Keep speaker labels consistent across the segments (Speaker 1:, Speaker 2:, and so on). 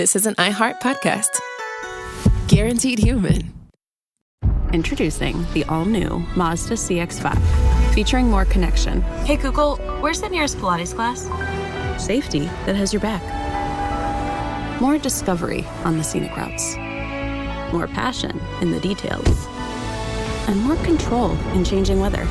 Speaker 1: this is an iHeart podcast. Guaranteed human.
Speaker 2: Introducing the all-new Mazda CX-5, featuring more connection.
Speaker 3: Hey Google, where's the nearest Pilates class?
Speaker 2: Safety that has your back. More discovery on the scenic routes. More passion in the details. And more control in changing weather.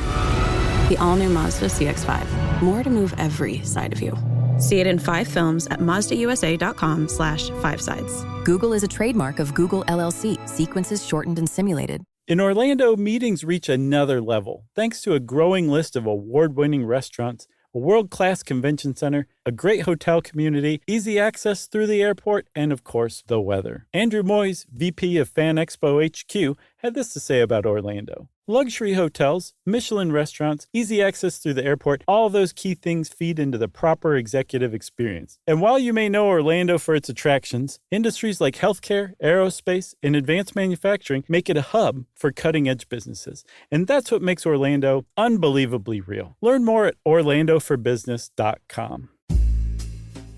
Speaker 2: The all-new Mazda CX-5. More to move every side of you. See it in 5 films at MazdaUSA.com/5sides.
Speaker 4: Google is a trademark of Google LLC. Sequences shortened and simulated.
Speaker 5: In Orlando, meetings reach another level thanks to a growing list of award-winning restaurants, a world-class convention center, a great hotel community, easy access through the airport, and, of course, the weather. Andrew Moyes, VP of Fan Expo HQ, had this to say about Orlando. Luxury hotels, Michelin restaurants, easy access through the airport, all those key things feed into the proper executive experience. And while you may know Orlando for its attractions, industries like healthcare, aerospace, and advanced manufacturing make it a hub for cutting-edge businesses. And that's what makes Orlando unbelievably real. Learn more at orlandoforbusiness.com.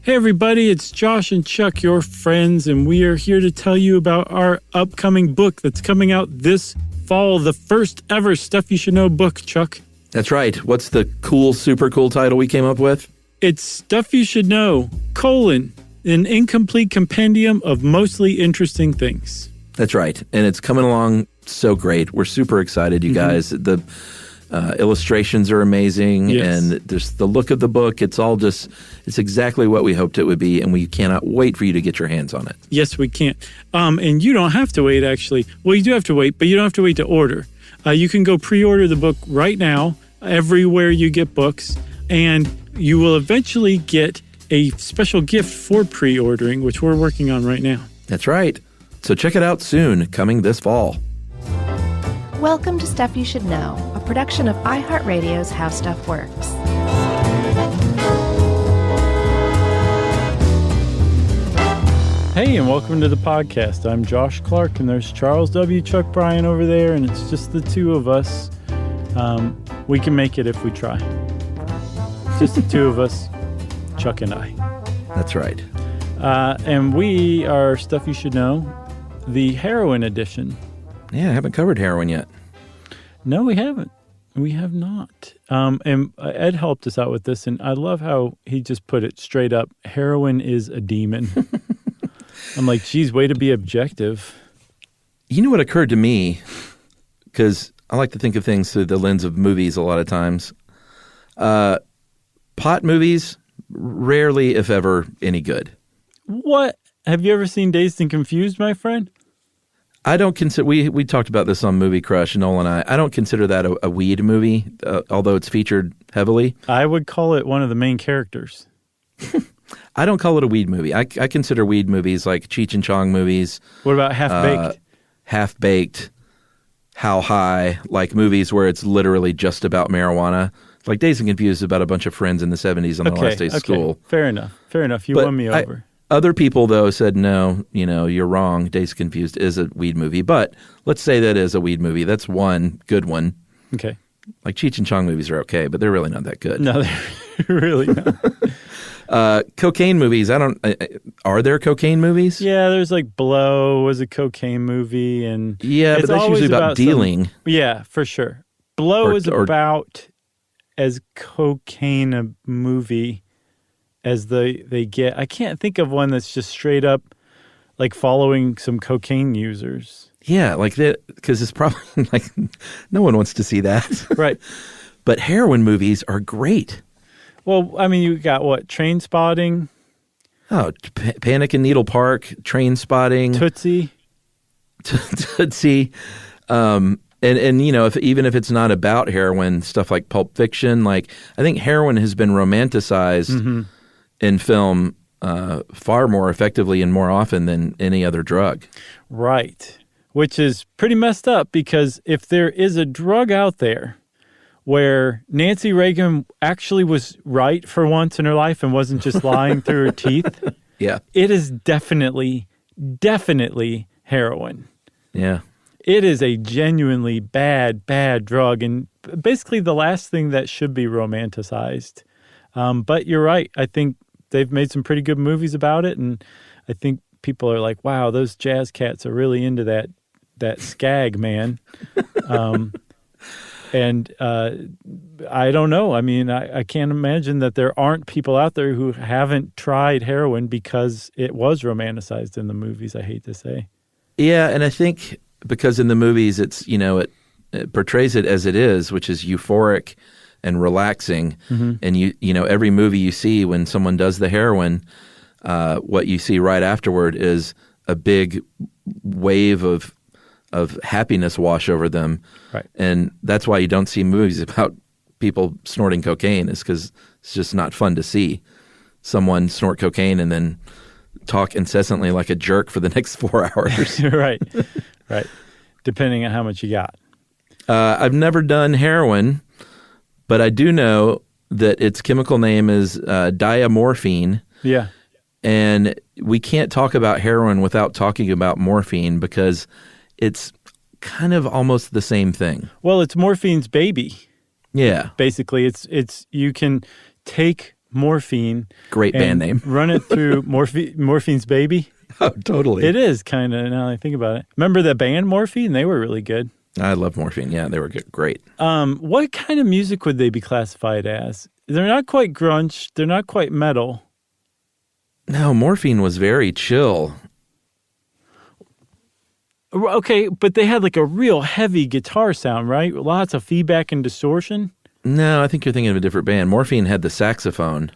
Speaker 5: Hey everybody, it's Josh and Chuck, your friends, and we are here to tell you about our upcoming book that's coming out this fall, the first ever Stuff You Should Know book, Chuck.
Speaker 6: That's right. What's the cool, super cool title we came up with?
Speaker 5: It's Stuff You Should Know, an incomplete compendium of mostly interesting things.
Speaker 6: That's right. And it's coming along so great. We're super excited, you guys. The illustrations are amazing, and there's the look of the book. It's exactly what we hoped it would be, and we cannot wait for you to get your hands on it.
Speaker 5: Yes, we can't. And you don't have to wait, actually. Well, you do have to wait, but you don't have to wait to order. You can go pre-order the book right now, everywhere you get books, and you will eventually get a special gift for pre-ordering, which we're working on right now.
Speaker 6: That's right. So check it out soon, coming this fall.
Speaker 7: Welcome to Stuff You Should Know, a production of iHeartRadio's How Stuff Works.
Speaker 5: Hey, and welcome to the podcast. I'm Josh Clark, and there's Charles W. Chuck Bryan over there, and it's just the two of us. We can make it if we try. Just the two of us, Chuck and I.
Speaker 6: That's right.
Speaker 5: And we are Stuff You Should Know, the Heroin edition.
Speaker 6: Yeah, I haven't covered Heroin yet.
Speaker 5: No, we haven't. We have not. And Ed helped us out with this, and I love how he just put it straight up. Heroin is a demon. I'm like, geez, way to be objective.
Speaker 6: You know what occurred to me? Because I like to think of things through the lens of movies a lot of times. Pot movies, rarely, if ever, any good.
Speaker 5: What? Have you ever seen Dazed and Confused, my friend?
Speaker 6: I don't consider, we talked about this on Movie Crush, Noel and I don't consider that a weed movie, although it's featured heavily.
Speaker 5: I would call it one of the main characters.
Speaker 6: I don't call it a weed movie. I consider weed movies like Cheech and Chong movies.
Speaker 5: What about Half-Baked?
Speaker 6: Half-Baked, How High, like movies where it's literally just about marijuana. Like Dazed and Confused is about a bunch of friends in the 70s on the last day of school.
Speaker 5: Fair enough. You won me over.
Speaker 6: Other people, though, said, no, you're wrong. Dazed and Confused is a weed movie. But let's say that is a weed movie. That's one good one.
Speaker 5: Okay.
Speaker 6: Like Cheech and Chong movies are okay, but they're really not that good.
Speaker 5: No, they're really not.
Speaker 6: Cocaine movies, are there cocaine movies?
Speaker 5: Yeah, there's like Blow was a cocaine movie. And
Speaker 6: yeah, but that's usually about dealing.
Speaker 5: Yeah, for sure. Blow is about as cocaine a movie as they get. I can't think of one that's just straight up like following some cocaine users.
Speaker 6: Yeah, like that, because it's probably like no one wants to see that.
Speaker 5: Right.
Speaker 6: But heroin movies are great.
Speaker 5: Well, I mean, you got what? Train Spotting?
Speaker 6: Oh, Panic in Needle Park, Train Spotting.
Speaker 5: Tootsie.
Speaker 6: Tootsie. And even if it's not about heroin, stuff like Pulp Fiction, like I think heroin has been romanticized in film far more effectively and more often than any other drug.
Speaker 5: Right. Which is pretty messed up because if there is a drug out there where Nancy Reagan actually was right for once in her life and wasn't just lying through her teeth,
Speaker 6: yeah,
Speaker 5: it is definitely heroin.
Speaker 6: Yeah.
Speaker 5: It is a genuinely bad drug and basically the last thing that should be romanticized. But you're right. I think they've made some pretty good movies about it, and I think people are like, wow, those jazz cats are really into that skag, man. And I don't know. I mean, I can't imagine that there aren't people out there who haven't tried heroin because it was romanticized in the movies, I hate to say.
Speaker 6: Yeah, and I think because in the movies it's, it portrays it as it is, which is euphoric and relaxing. Mm-hmm. And every movie you see when someone does the heroin, what you see right afterward is a big wave of happiness wash over them.
Speaker 5: Right.
Speaker 6: And that's why you don't see movies about people snorting cocaine, is because it's just not fun to see someone snort cocaine and then talk incessantly like a jerk for the next 4 hours.
Speaker 5: Right. Depending on how much you got.
Speaker 6: I've never done heroin, but I do know that its chemical name is diamorphine.
Speaker 5: Yeah.
Speaker 6: And we can't talk about heroin without talking about morphine because it's kind of almost the same thing.
Speaker 5: Well, it's morphine's baby.
Speaker 6: Yeah.
Speaker 5: Basically, it's you can take morphine.
Speaker 6: Great band name.
Speaker 5: Run it through morphine's baby.
Speaker 6: Oh, totally.
Speaker 5: It is kind of, now that I think about it. Remember the band Morphine? They were really good.
Speaker 6: I love Morphine. Yeah, they were great.
Speaker 5: What kind of music would they be classified as? They're not quite grunge. They're not quite metal.
Speaker 6: No, Morphine was very chill.
Speaker 5: Okay, but they had like a real heavy guitar sound, right? Lots of feedback and distortion.
Speaker 6: No, I think you're thinking of a different band. Morphine had the saxophone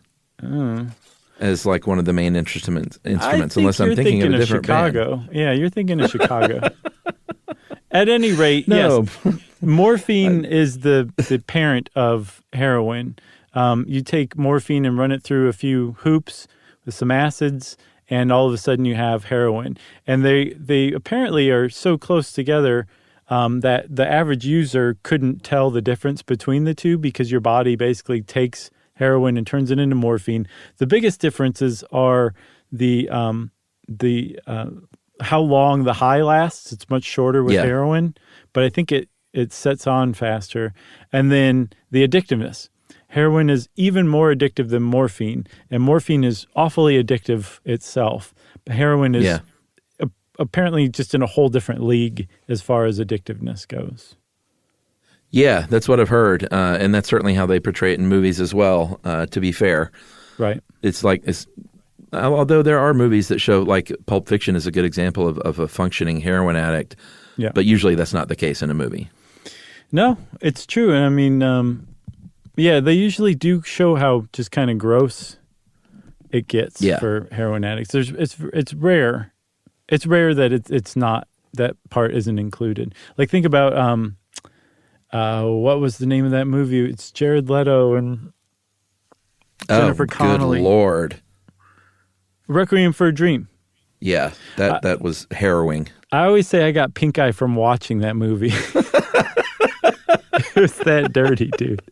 Speaker 6: as like one of the main instruments. Unless I'm thinking of a different
Speaker 5: Chicago.
Speaker 6: band.
Speaker 5: Yeah, you're thinking of Chicago. At any rate,
Speaker 6: no.
Speaker 5: Yes, morphine is the parent of heroin. You take morphine and run it through a few hoops with some acids, and all of a sudden you have heroin. And they apparently are so close together that the average user couldn't tell the difference between the two because your body basically takes heroin and turns it into morphine. The biggest differences are the how long the high lasts. It's much shorter with heroin, but I think it sets on faster. And then the addictiveness. Heroin is even more addictive than morphine, and morphine is awfully addictive itself. But heroin is apparently just in a whole different league as far as addictiveness goes.
Speaker 6: Yeah, that's what I've heard, and that's certainly how they portray it in movies as well, to be fair.
Speaker 5: Right.
Speaker 6: Although there are movies that show, like Pulp Fiction is a good example of a functioning heroin addict, but usually that's not the case in a movie. No,
Speaker 5: it's true. And I mean, they usually do show how just kind of gross it gets for heroin addicts. It's rare. It's rare that it's not, that part isn't included. Like think about what was the name of that movie? It's Jared Leto and Jennifer Connelly.
Speaker 6: Good Lord.
Speaker 5: Requiem for a Dream.
Speaker 6: Yeah, that was harrowing.
Speaker 5: I always say I got pink eye from watching that movie. It was that dirty, dude.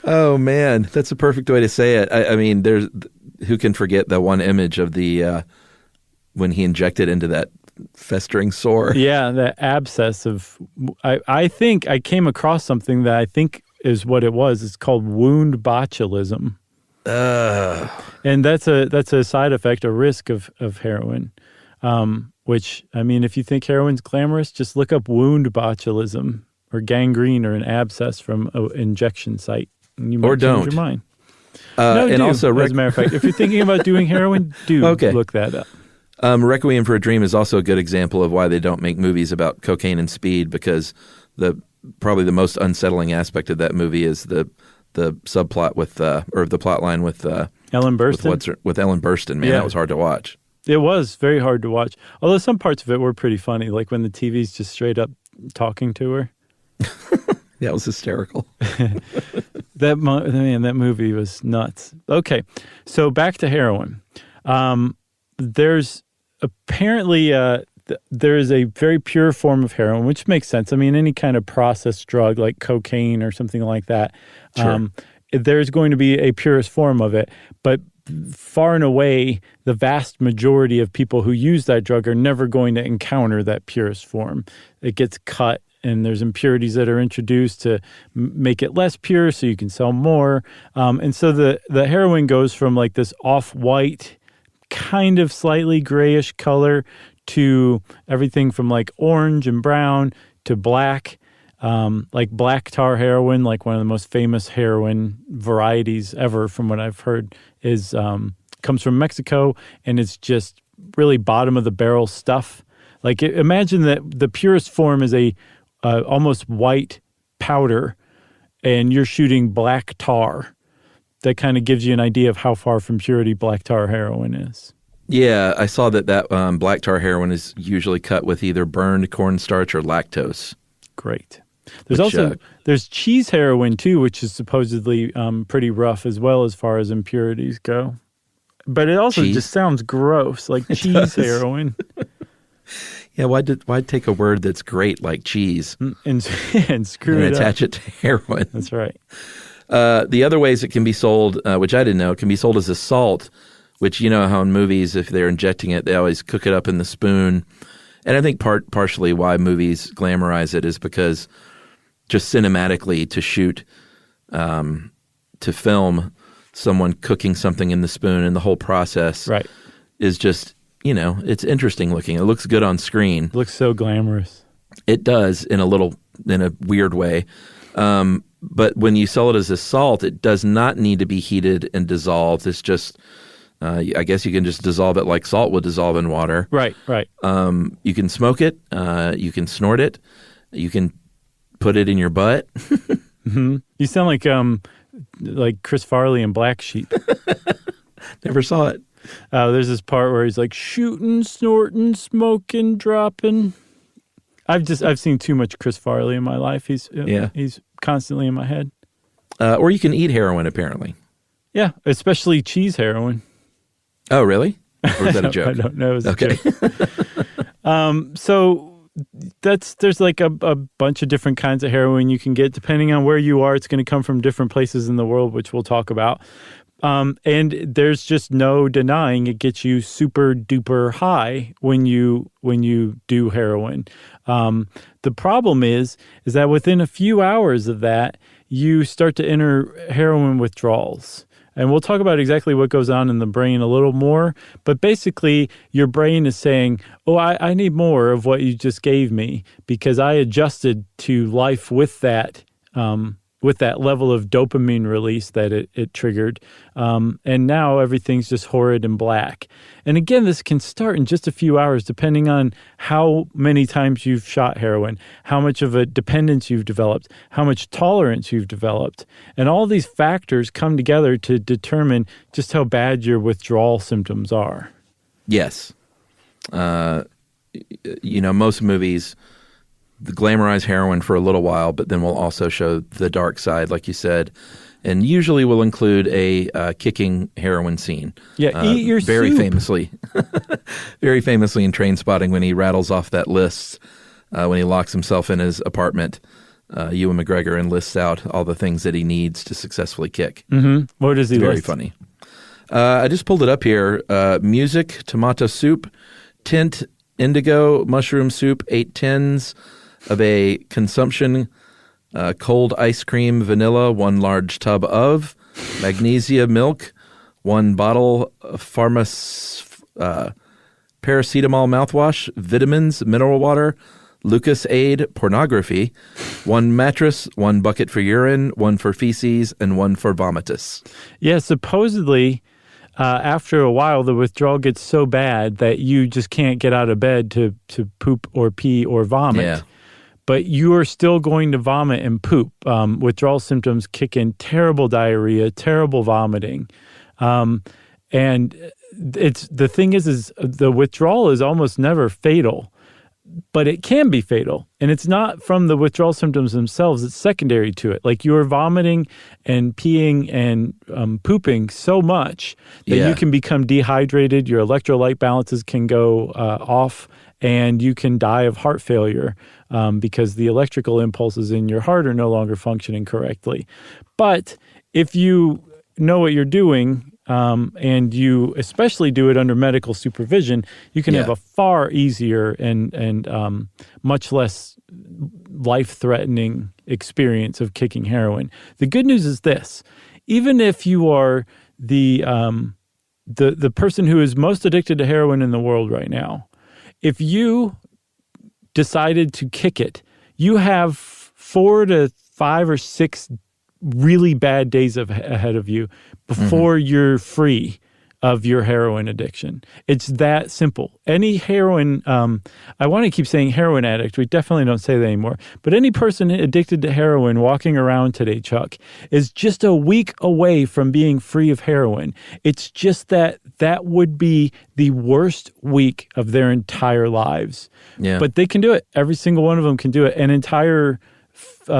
Speaker 6: Oh, man. That's a perfect way to say it. I mean, there's who can forget the one image of the when he injected into that festering sore.
Speaker 5: Yeah, that abscess of I think I came across something that I think is what it was. It's called wound botulism. And that's a side effect, a risk of heroin. Which, I mean, if you think heroin's glamorous, just look up wound botulism or gangrene or an abscess from an injection site. And you might change your mind.
Speaker 6: Also,
Speaker 5: as a matter of fact, if you're thinking about doing heroin, look that up.
Speaker 6: Requiem for a Dream is also a good example of why they don't make movies about cocaine and speed, because probably the most unsettling aspect of that movie is the subplot with or the plot line with
Speaker 5: Ellen Burstyn.
Speaker 6: With Ellen Burstyn, man, that was hard to watch.
Speaker 5: It was very hard to watch. Although some parts of it were pretty funny, like when the TV's just straight up talking to her.
Speaker 6: Yeah, it was hysterical.
Speaker 5: That movie was nuts. Okay, so back to heroin. There's apparently there is a very pure form of heroin, which makes sense. I mean, any kind of processed drug like cocaine or something like that,
Speaker 6: sure.
Speaker 5: There's going to be a purest form of it. But far and away, the vast majority of people who use that drug are never going to encounter that purest form. It gets cut, and there's impurities that are introduced to make it less pure so you can sell more. And so the heroin goes from like this off-white kind of slightly grayish color to everything from like orange and brown to black. Like black tar heroin, like one of the most famous heroin varieties ever, from what I've heard, is comes from Mexico, and it's just really bottom of the barrel stuff. Like imagine that the purest form is a almost white powder, and you're shooting black tar. That kind of gives you an idea of how far from purity black tar heroin is.
Speaker 6: Yeah, I saw that black tar heroin is usually cut with either burned cornstarch or lactose.
Speaker 5: Great. There's cheese heroin too, which is supposedly pretty rough as well as far as impurities go. But it also just sounds gross, like cheese heroin.
Speaker 6: Yeah, why take a word that's great like cheese
Speaker 5: and screw it up.
Speaker 6: Attach it to heroin?
Speaker 5: That's right.
Speaker 6: The other ways it can be sold, which I didn't know, it can be sold as a salt, which you know how in movies, if they're injecting it, they always cook it up in the spoon. And I think partially why movies glamorize it is because just cinematically to shoot, to film someone cooking something in the spoon and the whole process is just, it's interesting looking. It looks good on screen.
Speaker 5: It looks so glamorous.
Speaker 6: It does in a weird way. But when you sell it as a salt, it does not need to be heated and dissolved. It's just, I guess you can just dissolve it like salt would dissolve in water.
Speaker 5: Right.
Speaker 6: You can smoke it. You can snort it. You can put it in your butt.
Speaker 5: Mm-hmm. You sound like Chris Farley in Black Sheep.
Speaker 6: Never saw it.
Speaker 5: There's this part where he's like shooting, snorting, smoking, dropping. I've seen too much Chris Farley in my life. He's constantly in my head.
Speaker 6: Or you can eat heroin, apparently.
Speaker 5: Yeah, especially cheese heroin.
Speaker 6: Oh, really? Or is that a joke?
Speaker 5: I don't know. It was
Speaker 6: okay.
Speaker 5: A joke. So there's like a bunch of different kinds of heroin you can get. Depending on where you are, it's going to come from different places in the world, which we'll talk about. And there's just no denying it gets you super duper high when you do heroin. The problem is that within a few hours of that, you start to enter heroin withdrawals. And we'll talk about exactly what goes on in the brain a little more. But basically, your brain is saying, oh, I need more of what you just gave me because I adjusted to life with that level of dopamine release that it triggered. And now everything's just horrid and black. And again, this can start in just a few hours, depending on how many times you've shot heroin, how much of a dependence you've developed, how much tolerance you've developed. And all these factors come together to determine just how bad your withdrawal symptoms are.
Speaker 6: Yes. Most movies glamorize heroin for a little while, but then we'll also show the dark side, like you said, and usually will include a kicking heroin scene.
Speaker 5: Yeah, eat your
Speaker 6: very
Speaker 5: soup.
Speaker 6: famously in Trainspotting when he rattles off that list, when he locks himself in his apartment, Ewan McGregor, and lists out all the things that he needs to successfully kick.
Speaker 5: Mm-hmm. What does he list?
Speaker 6: Very funny. I just pulled it up here. Music, tomato soup, tint, indigo, mushroom soup, 8 tins of a consumption, cold ice cream, vanilla, 1 large tub of, magnesia milk, 1 bottle of paracetamol mouthwash, vitamins, mineral water, Lucas Aid, pornography, 1 mattress, 1 bucket for urine, 1 for feces, and 1 for vomitus.
Speaker 5: Yeah, supposedly after a while, the withdrawal gets so bad that you just can't get out of bed to poop or pee or vomit.
Speaker 6: Yeah.
Speaker 5: But you are still going to vomit and poop. Withdrawal symptoms kick in terrible diarrhea, terrible vomiting. And the thing is the withdrawal is almost never fatal, but it can be fatal. And it's not from the withdrawal symptoms themselves. It's secondary to it. Like you're vomiting and peeing and pooping so much that you can become dehydrated. Your electrolyte balances can go off, and you can die of heart failure because the electrical impulses in your heart are no longer functioning correctly. But if you know what you're doing, and you especially do it under medical supervision, you can have a far easier and much less life-threatening experience of kicking heroin. The good news is this: even if you are the the person who is most addicted to heroin in the world right now, if you decided to kick it, you have 4 to 5 or 6 really bad days ahead of you before you're free of your heroin addiction. It's that simple. Any heroin, I want to keep saying heroin addict. We definitely don't say that anymore. But any person addicted to heroin walking around today, Chuck, is just a week away from being free of heroin. It's just that would be the worst week of their entire lives.
Speaker 6: Yeah.
Speaker 5: But they can do it. Every single one of them can do it. An entire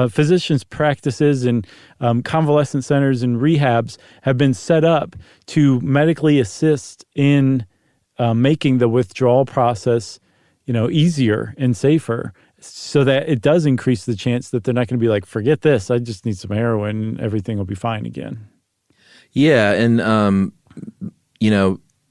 Speaker 5: physicians' practices and convalescent centers and rehabs have been set up to medically assist in making the withdrawal process, easier and safer, so that it does increase the chance that they're not going to be like, forget this, I just need some heroin, and everything will be fine again. Yeah,
Speaker 6: and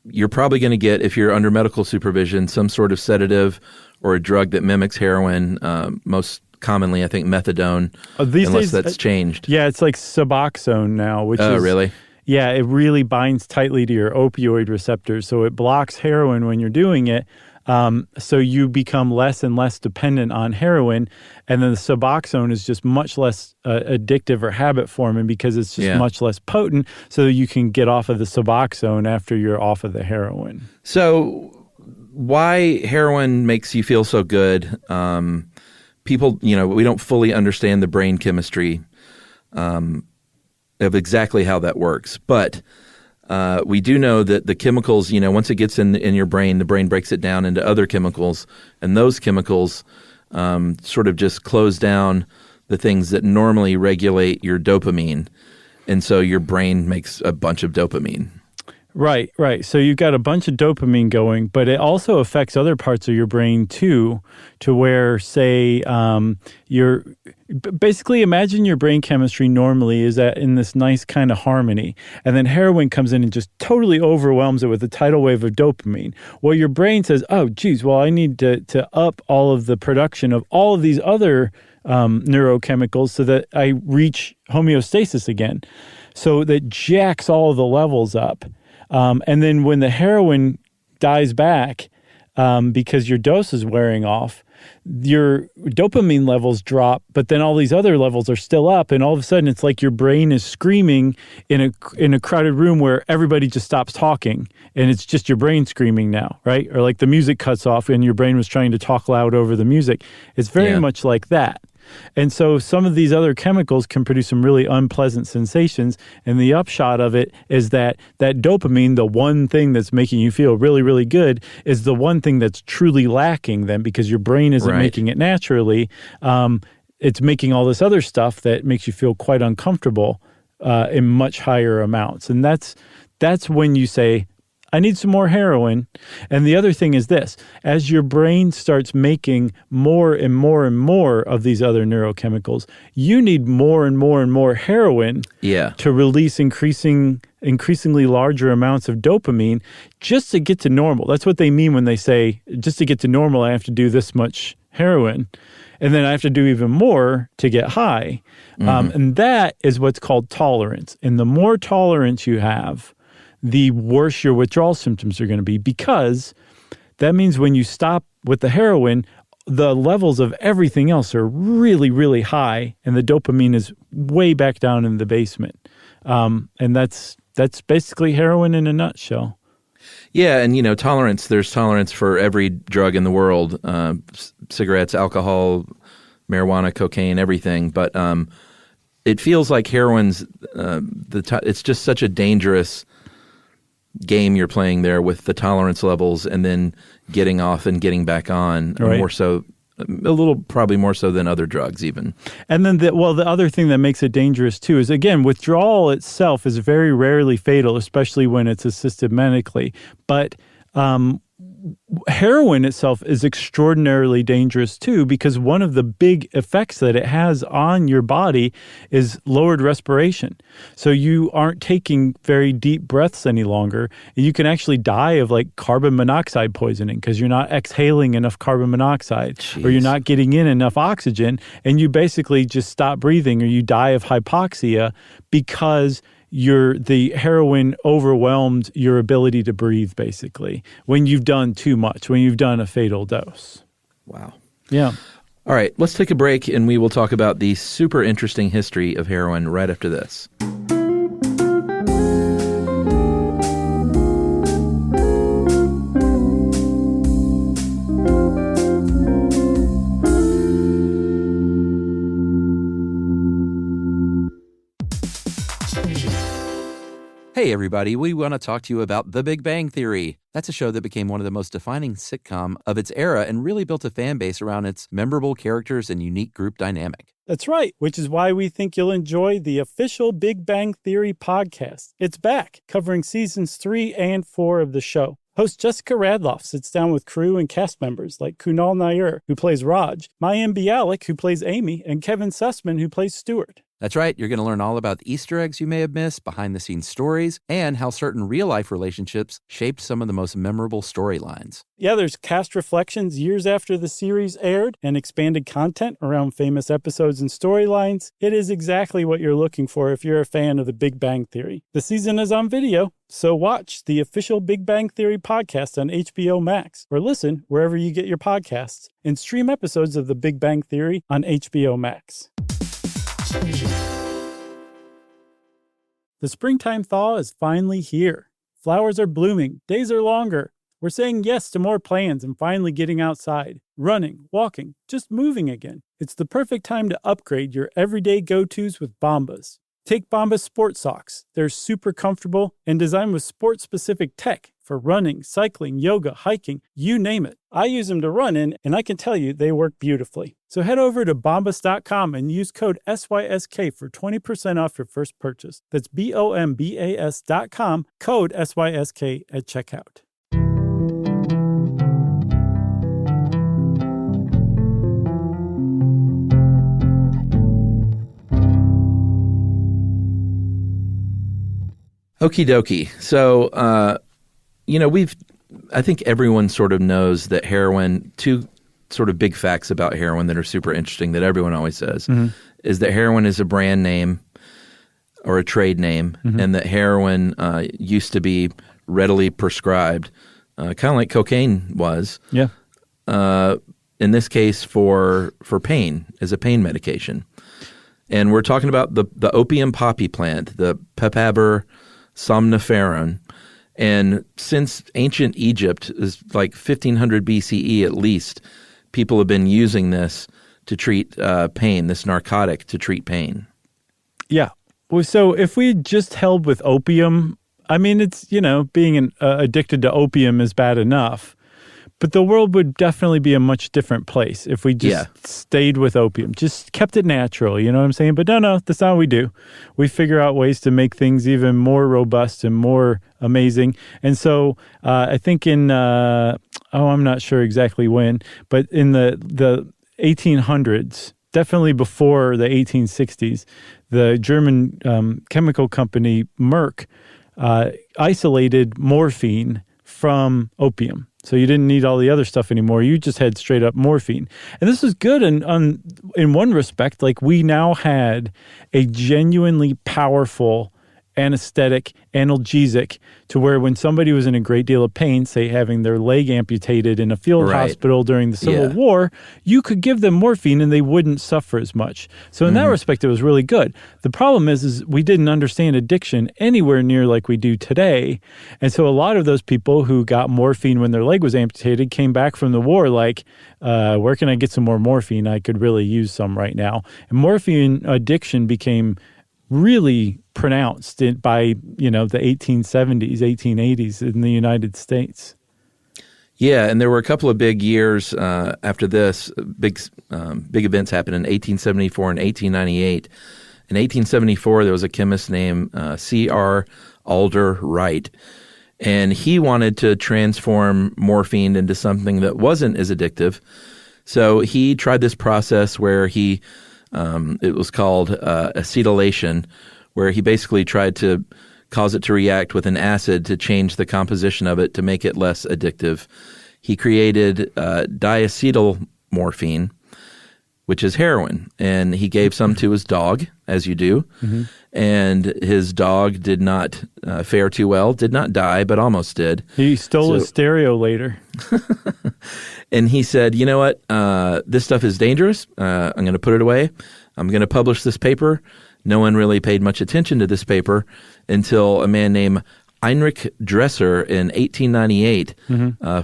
Speaker 6: you're probably going to get, if you're under medical supervision, some sort of sedative or a drug that mimics heroin. Most commonly, I think methadone, unless days, that's changed.
Speaker 5: Yeah, it's like Suboxone now, which
Speaker 6: is... Oh, really?
Speaker 5: Yeah, it really binds tightly to your opioid receptors, so it blocks heroin when you're doing it, so you become less and less dependent on heroin, and then the Suboxone is just much less addictive or habit-forming because it's just much less potent, so you can get off of the Suboxone after you're off of the heroin.
Speaker 6: So why heroin makes you feel so good? People, we don't fully understand the brain chemistry of exactly how that works. But we do know that the chemicals, once it gets in your brain, the brain breaks it down into other chemicals. And those chemicals sort of just close down the things that normally regulate your dopamine. And so your brain makes a bunch of dopamine.
Speaker 5: Right. So you've got a bunch of dopamine going, but it also affects other parts of your brain too, to where, say, you're basically, imagine your brain chemistry normally is in this nice kind of harmony, and then heroin comes in and just totally overwhelms it with a tidal wave of dopamine. Well, your brain says, oh, geez, well, I need to up all of the production of all of these other neurochemicals so that I reach homeostasis again. So that jacks all of the levels up. And then when the heroin dies back, because your dose is wearing off, your dopamine levels drop, but then all these other levels are still up, and all of a sudden it's like your brain is screaming in a crowded room where everybody just stops talking, and it's just your brain screaming now, right? Or like the music cuts off and your brain was trying to talk loud over the music. It's very much like that. And so some of these other chemicals can produce some really unpleasant sensations. And the upshot of it is that dopamine, the one thing that's making you feel really, really good, is the one thing that's truly lacking then, because your brain isn't making it naturally. It's making all this other stuff that makes you feel quite uncomfortable in much higher amounts. And that's when you say, I need some more heroin. And the other thing is this: as your brain starts making more and more and more of these other neurochemicals, you need more and more and more heroin to release increasingly larger amounts of dopamine just to get to normal. That's what they mean when they say, just to get to normal, I have to do this much heroin. And then I have to do even more to get high. And that is what's called tolerance. And the more tolerance you have, the worse your withdrawal symptoms are going to be, because that means when you stop with the heroin, the levels of everything else are really, really high, and the dopamine is way back down in the basement. And that's basically heroin in a nutshell.
Speaker 6: Yeah, and tolerance, there's tolerance for every drug in the world, cigarettes, alcohol, marijuana, cocaine, everything. But it feels like heroin's, it's just such a dangerous game you're playing there with the tolerance levels and then getting off and getting back on, more so, probably more so than other drugs even.
Speaker 5: And then the other thing that makes it dangerous too is, again, withdrawal itself is very rarely fatal, especially when it's assisted medically. But heroin itself is extraordinarily dangerous too, because one of the big effects that it has on your body is lowered respiration. So you aren't taking very deep breaths any longer. You can actually die of like carbon monoxide poisoning because you're not exhaling enough carbon monoxide. Jeez. Or you're not getting in enough oxygen, and you basically just stop breathing, or you die of hypoxia because the heroin overwhelmed your ability to breathe, basically, when you've done too much, when you've done a fatal dose.
Speaker 6: Wow.
Speaker 5: Yeah.
Speaker 6: All right, let's take a break and we will talk about the super interesting history of heroin right after this. Hey, everybody, we want to talk to you about The Big Bang Theory. That's a show that became one of the most defining sitcom of its era and really built a fan base around its memorable characters and unique group dynamic.
Speaker 5: That's right, which is why we think you'll enjoy the official Big Bang Theory podcast. It's back, covering seasons 3 and 4 of the show. Host Jessica Radloff sits down with crew and cast members like Kunal Nair, who plays Raj, Mayim Bialik, who plays Amy, and Kevin Sussman, who plays Stuart.
Speaker 6: That's right. You're going to learn all about the Easter eggs you may have missed, behind-the-scenes stories, and how certain real-life relationships shaped some of the most memorable storylines.
Speaker 5: Yeah, there's cast reflections years after the series aired and expanded content around famous episodes and storylines. It is exactly what you're looking for if you're a fan of The Big Bang Theory. The season is on video, so watch the official Big Bang Theory podcast on HBO Max, or listen wherever you get your podcasts, and stream episodes of The Big Bang Theory on HBO Max. The springtime thaw is finally here. Flowers are blooming, days are longer. We're saying yes to more plans and finally getting outside, running, walking, just moving again. It's the perfect time to upgrade your everyday go-tos with Bombas. Take Bombas Sport Socks. They're super comfortable and designed with sport-specific tech for running, cycling, yoga, hiking, you name it. I use them to run in, and I can tell you they work beautifully. So head over to bombas.com and use code SYSK for 20% off your first purchase. That's BOMBAS.com, code SYSK at checkout.
Speaker 6: Okie dokie. So, I think everyone sort of knows that heroin, two sort of big facts about heroin that are super interesting that everyone always says, is that heroin is a brand name or a trade name, and that heroin used to be readily prescribed, kind of like cocaine was.
Speaker 5: Yeah.
Speaker 6: In this case, for pain, as a pain medication. And we're talking about the opium poppy plant, the Papaver somniferum. And since ancient Egypt is like 1500 BCE at least, people have been using this to treat pain, this narcotic to treat pain.
Speaker 5: Yeah. Well, so if we just held with opium, I mean, it's, being addicted to opium is bad enough. But the world would definitely be a much different place if we just stayed with opium, just kept it natural, you know what I'm saying? But no, that's not what we do. We figure out ways to make things even more robust and more amazing. And so I think I'm not sure exactly when, but in the 1800s, definitely before the 1860s, the German chemical company Merck isolated morphine from opium. So you didn't need all the other stuff anymore. You just had straight up morphine. And this was good in one respect. Like, we now had a genuinely powerful anesthetic, analgesic, to where when somebody was in a great deal of pain, say having their leg amputated in a field hospital during the Civil War, you could give them morphine and they wouldn't suffer as much. So in that respect, it was really good. The problem is we didn't understand addiction anywhere near like we do today. And so a lot of those people who got morphine when their leg was amputated came back from the war like, where can I get some more morphine? I could really use some right now. And morphine addiction became really pronounced by, the 1870s, 1880s in the United States.
Speaker 6: Yeah, and there were a couple of big years after this. Big events happened in 1874 and 1898. In 1874, there was a chemist named C.R. Alder Wright, and he wanted to transform morphine into something that wasn't as addictive. So he tried this process where it was called acetylation, where he basically tried to cause it to react with an acid to change the composition of it to make it less addictive. He created diacetyl morphine, which is heroin. And he gave some to his dog, as you do. Mm-hmm. And his dog did not fare too well, did not die, but almost did.
Speaker 5: He stole his stereo later.
Speaker 6: And he said, you know what? This stuff is dangerous. I'm going to put it away. I'm going to publish this paper. No one really paid much attention to this paper until a man named Heinrich Dresser in 1898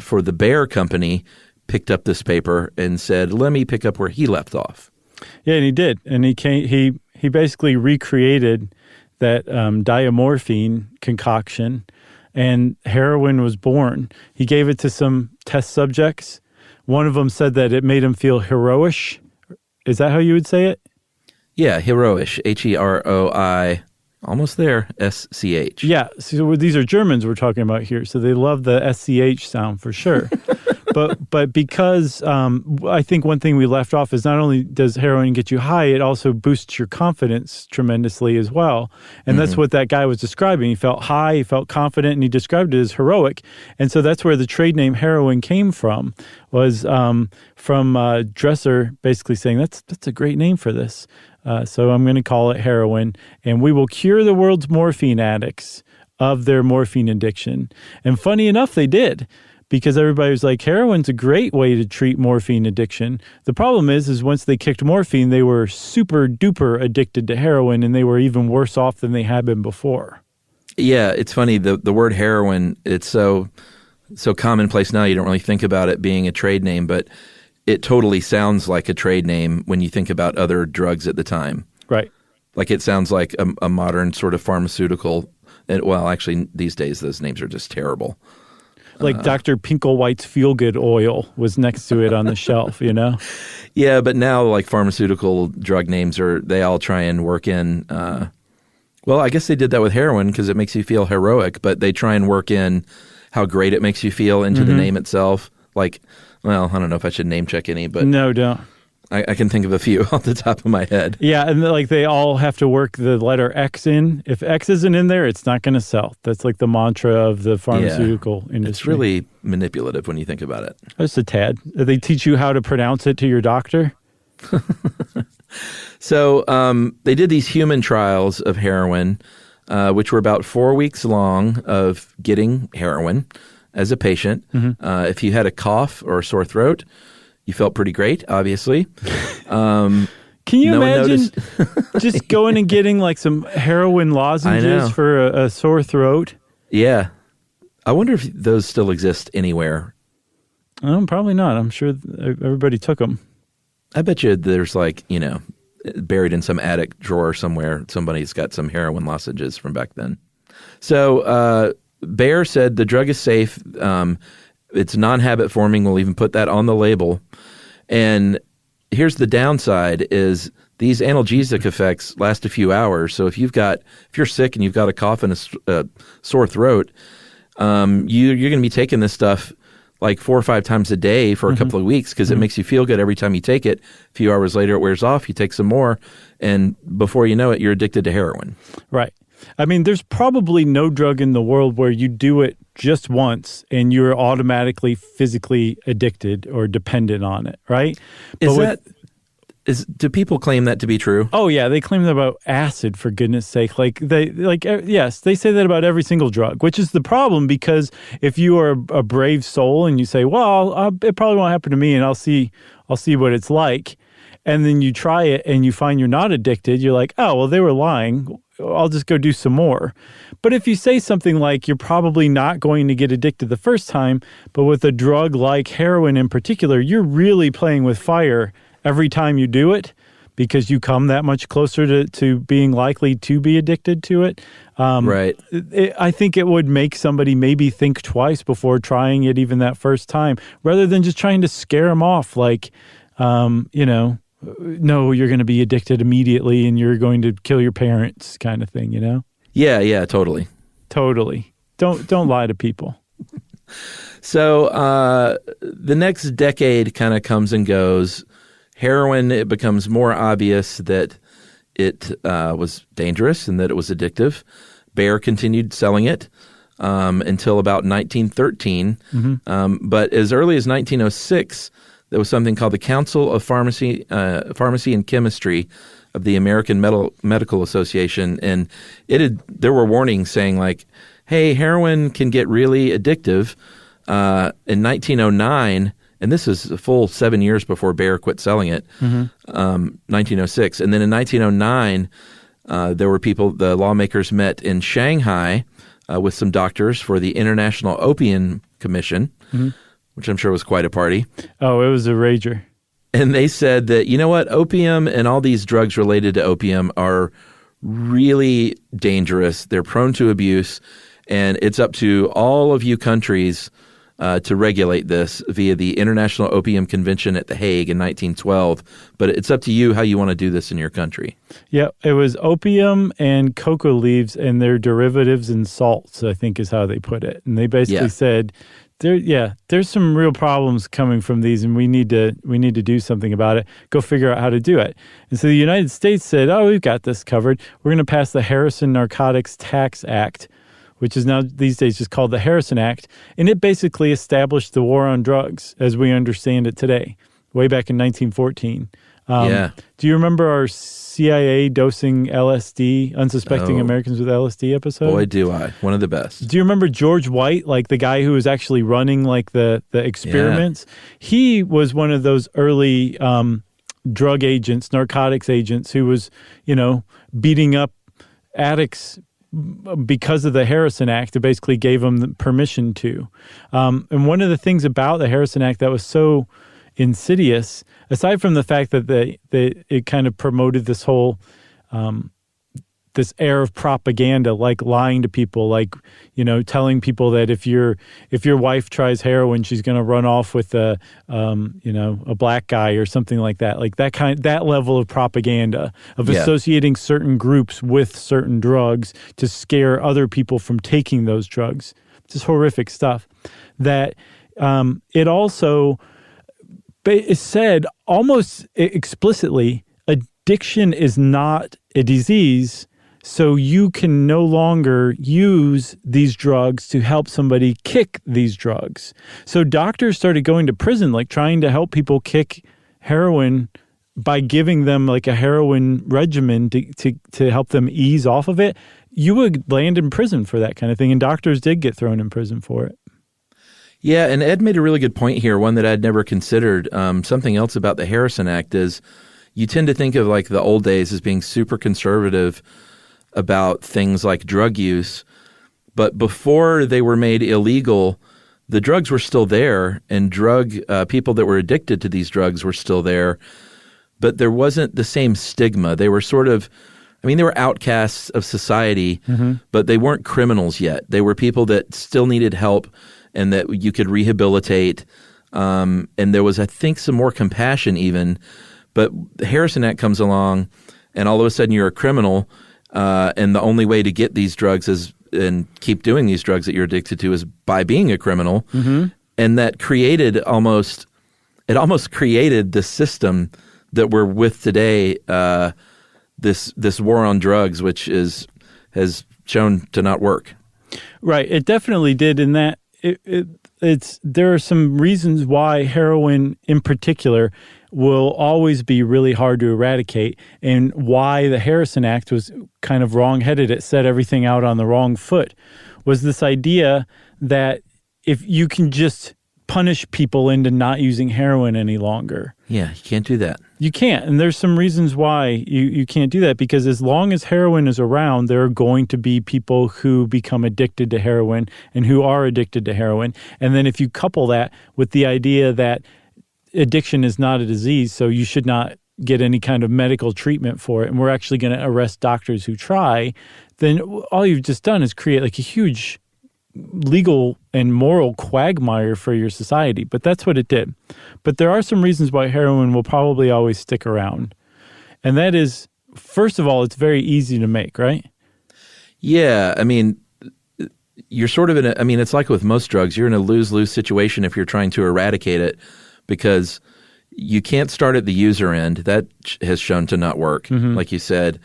Speaker 6: for the Bayer Company picked up this paper and said, let me pick up where he left off.
Speaker 5: Yeah, and he did. And he basically recreated that diamorphine concoction, and heroin was born. He gave it to some test subjects. One of them said that it made him feel heroish. Is that how you would say it?
Speaker 6: Yeah, heroish, Heroi, almost there, SCH.
Speaker 5: Yeah, so these are Germans we're talking about here, so they love the SCH sound for sure. But because I think one thing we left off is not only does heroin get you high, it also boosts your confidence tremendously as well. And that's what that guy was describing. He felt high, he felt confident, and he described it as heroic. And so that's where the trade name heroin came from, was from Dresser basically saying, that's a great name for this. So I'm going to call it heroin, and we will cure the world's morphine addicts of their morphine addiction. And funny enough, they did, because everybody was like, heroin's a great way to treat morphine addiction. The problem is once they kicked morphine, they were super duper addicted to heroin, and they were even worse off than they had been before. Yeah,
Speaker 6: it's funny. The word heroin, it's so commonplace now, you don't really think about it being a trade name, but it totally sounds like a trade name when you think about other drugs at the time.
Speaker 5: Right.
Speaker 6: Like it sounds like a modern sort of pharmaceutical. Well, actually, these days those names are just terrible.
Speaker 5: Like Dr. Pinklewhite's feel-good oil was next to it on the shelf, you know?
Speaker 6: Yeah, but now like pharmaceutical drug names they all try and work in, well, I guess they did that with heroin because it makes you feel heroic, but they try and work in how great it makes you feel into the name itself. Like, well, I don't know if I should name check any, but
Speaker 5: no, don't.
Speaker 6: I can think of a few off the top of my head.
Speaker 5: Yeah, and like they all have to work the letter X in. If X isn't in there, it's not going to sell. That's like the mantra of the pharmaceutical industry.
Speaker 6: It's really manipulative when you think about it.
Speaker 5: Just a tad. They teach you how to pronounce it to your doctor.
Speaker 6: So they did these human trials of heroin, which were about 4 weeks long of getting heroin as a patient. If you had a cough or a sore throat, you felt pretty great, obviously.
Speaker 5: Can you imagine just going and getting like some heroin lozenges for a sore throat?
Speaker 6: Yeah. I wonder if those still exist anywhere.
Speaker 5: Probably not. I'm sure everybody took them.
Speaker 6: I bet you there's like, buried in some attic drawer somewhere, somebody's got some heroin lozenges from back then. So Bayer said the drug is safe. It's non-habit forming. We'll even put that on the label. And here's the downside is these analgesic effects last a few hours. So if you're sick and you've got a cough and a sore throat, you're going to be taking this stuff like 4 or 5 times a day for a couple of weeks because it makes you feel good every time you take it. A few hours later, it wears off. You take some more, and before you know it, you're addicted to heroin.
Speaker 5: Right. I mean, there's probably no drug in the world where you do it just once and you're automatically physically addicted or dependent on it, right?
Speaker 6: Do people claim that to be true?
Speaker 5: Oh yeah, they claim that about acid, for goodness sake. Yes, they say that about every single drug, which is the problem because if you are a brave soul and you say, well, it probably won't happen to me and I'll see what it's like, and then you try it and you find you're not addicted, you're like, oh, well, they were lying. I'll just go do some more. But if you say something like you're probably not going to get addicted the first time, but with a drug like heroin in particular, you're really playing with fire every time you do it because you come that much closer to being likely to be addicted to it.
Speaker 6: Right.
Speaker 5: I think it would make somebody maybe think twice before trying it even that first time, rather than just trying to scare them off like, no, you're going to be addicted immediately and you're going to kill your parents kind of thing,
Speaker 6: Yeah, totally.
Speaker 5: Totally. Don't lie to people.
Speaker 6: So the next decade kind of comes and goes. Heroin, it becomes more obvious that it was dangerous and that it was addictive. Bayer continued selling it until about 1913. But as early as 1906, there was something called the Council of Pharmacy and Chemistry of the American Medical Association, and there were warnings saying like, hey, heroin can get really addictive. In 1909, and this is a full 7 years before Bayer quit selling it, 1906. And then in 1909, the lawmakers met in Shanghai with some doctors for the International Opium Commission, which I'm sure was quite a party.
Speaker 5: Oh, it was a rager.
Speaker 6: And they said that, you know what, opium and all these drugs related to opium are really dangerous. They're prone to abuse, and it's up to all of you countries to regulate this via the International Opium Convention at The Hague in 1912. But it's up to you how you want to do this in your country. Yeah,
Speaker 5: it was opium and cocoa leaves and their derivatives and salts, I think is how they put it. And they basically said, there's some real problems coming from these, and we need to do something about it. Go figure out how to do it. And so the United States said, oh, we've got this covered. We're going to pass the Harrison Narcotics Tax Act, which is now these days just called the Harrison Act, and it basically established the war on drugs as we understand it today, way back in 1914. Do you remember our CIA dosing LSD, unsuspecting Americans with LSD episode?
Speaker 6: Boy, do I. One of the best.
Speaker 5: Do you remember George White, like the guy who was actually running like the experiments? Yeah. He was one of those early drug agents, narcotics agents, who was, beating up addicts because of the Harrison Act. It basically gave them the permission to. And one of the things about the Harrison Act that was so insidious, aside from the fact that it kind of promoted this whole this air of propaganda, like lying to people, like telling people that if your wife tries heroin, she's going to run off with a black guy or something like that, that level of propaganda of associating certain groups with certain drugs to scare other people from taking those drugs. Just horrific stuff. That it also is said almost explicitly, addiction is not a disease, so you can no longer use these drugs to help somebody kick these drugs. So doctors started going to prison, like trying to help people kick heroin by giving them like a heroin regimen to help them ease off of it. You would land in prison for that kind of thing, and doctors did get thrown in prison for it.
Speaker 6: Yeah, and Ed made a really good point here, one that I'd never considered. Something else about the Harrison Act is you tend to think of like the old days as being super conservative about things like drug use, but before they were made illegal, the drugs were still there, and people that were addicted to these drugs were still there, but there wasn't the same stigma. They were they were outcasts of society, but they weren't criminals yet. They were people that still needed help and that you could rehabilitate. And there was, I think, some more compassion even. But the Harrison Act comes along, and all of a sudden you're a criminal, and the only way to get these drugs and keep doing these drugs that you're addicted to is by being a criminal. And that almost created the system that we're with today, this war on drugs, which has shown to not work.
Speaker 5: Right. It definitely did in that there are some reasons why heroin in particular will always be really hard to eradicate, and why the Harrison Act was kind of wrong-headed. It set everything out on the wrong foot, was this idea that if you can just punish people into not using heroin any longer.
Speaker 6: Yeah, you can't do that.
Speaker 5: You can't, and there's some reasons why you can't do that, because as long as heroin is around, there are going to be people who become addicted to heroin and who are addicted to heroin. And then if you couple that with the idea that addiction is not a disease, so you should not get any kind of medical treatment for it, and we're actually going to arrest doctors who try, then all you've just done is create like a huge legal and moral quagmire for your society. But that's what it did. But there are some reasons why heroin will probably always stick around. And that is, first of all, it's very easy to make, right?
Speaker 6: Yeah. I mean, you're sort of it's like with most drugs, you're in a lose-lose situation if you're trying to eradicate it, because you can't start at the user end. That has shown to not work, like you said.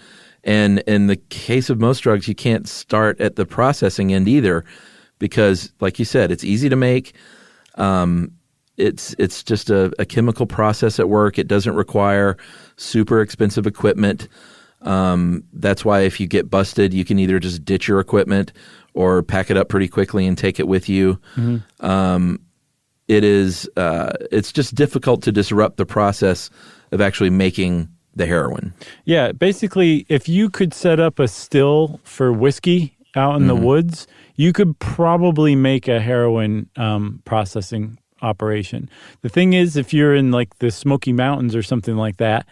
Speaker 6: And in the case of most drugs, you can't start at the processing end either, because, like you said, it's easy to make. It's just a chemical process at work. It doesn't require super expensive equipment. That's why if you get busted, you can either just ditch your equipment or pack it up pretty quickly and take it with you. Mm-hmm. It's just difficult to disrupt the process of actually making the heroin.
Speaker 5: Yeah, basically, if you could set up a still for whiskey out in the woods, you could probably make a heroin processing operation. The thing is, if you're in like the Smoky Mountains or something like that,